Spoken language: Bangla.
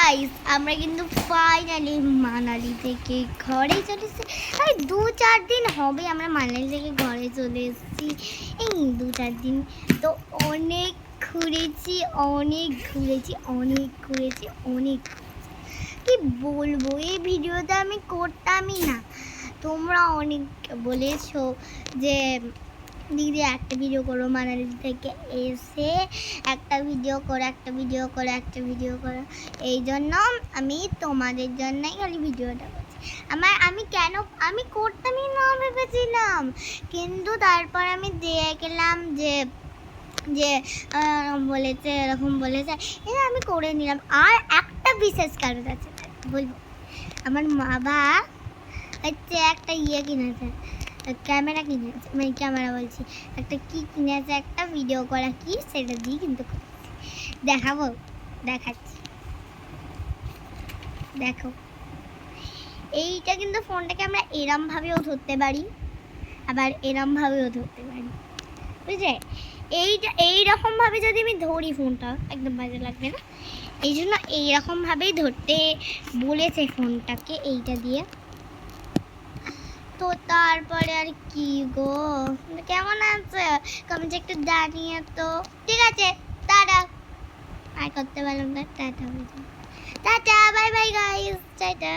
গাইস, আমরা কিন্তু ফাইনালি মানালি থেকে ঘরে চলে এসেছি। আর 2-4 দিন হবে আমরা মানালি থেকে ঘরে চলে এসেছি। এই 2-4 দিন তো অনেক ঘুরেছি, অনেক কি বলবো, এই ভিডিওটা আমি করতামই না। তোমরা অনেক বলেছো যে দিদি একটা ভিডিও করো, মানালি থেকে এসে একটা ভিডিও করো। এই জন্য আমি তোমাদের জন্যই খালি ভিডিওটা করছি। আমি করতামই না ভেবেছিলাম, কিন্তু তারপর আমি দেখলাম যে যে বলেছে, এরকম বলেছে, আমি করে নিলাম। আর একটা বিশেষ কারণ আছে বলবো, আমার বাবা হচ্ছে একটা কিনেছে, ক্যামেরা কিনেছে, মানে ক্যামেরা বলছি, একটা কি কিনেছে, একটা ভিডিও করা কি, সেটা দিয়ে কিন্তু দেখাচ্ছি, দেখো। এইটা কিন্তু ফোনটাকে আমরা এরমভাবেও ধরতে পারি, আবার এরমভাবেও ধরতে পারি, বুঝলে? এইরকমভাবে যদি আমি ধরি ফোনটা একদম বাজে লাগবে না, এই জন্য এইরকমভাবেই ধরতে বলেছে ফোনটাকে, এইটা দিয়ে। তো তারপরে আর কি গো, কেমন আছে কমেন্টে একটু জানিয়ে তো। ঠিক আছে, টাটা। আর করতে পারলাম না, tata, bye bye guys, tata.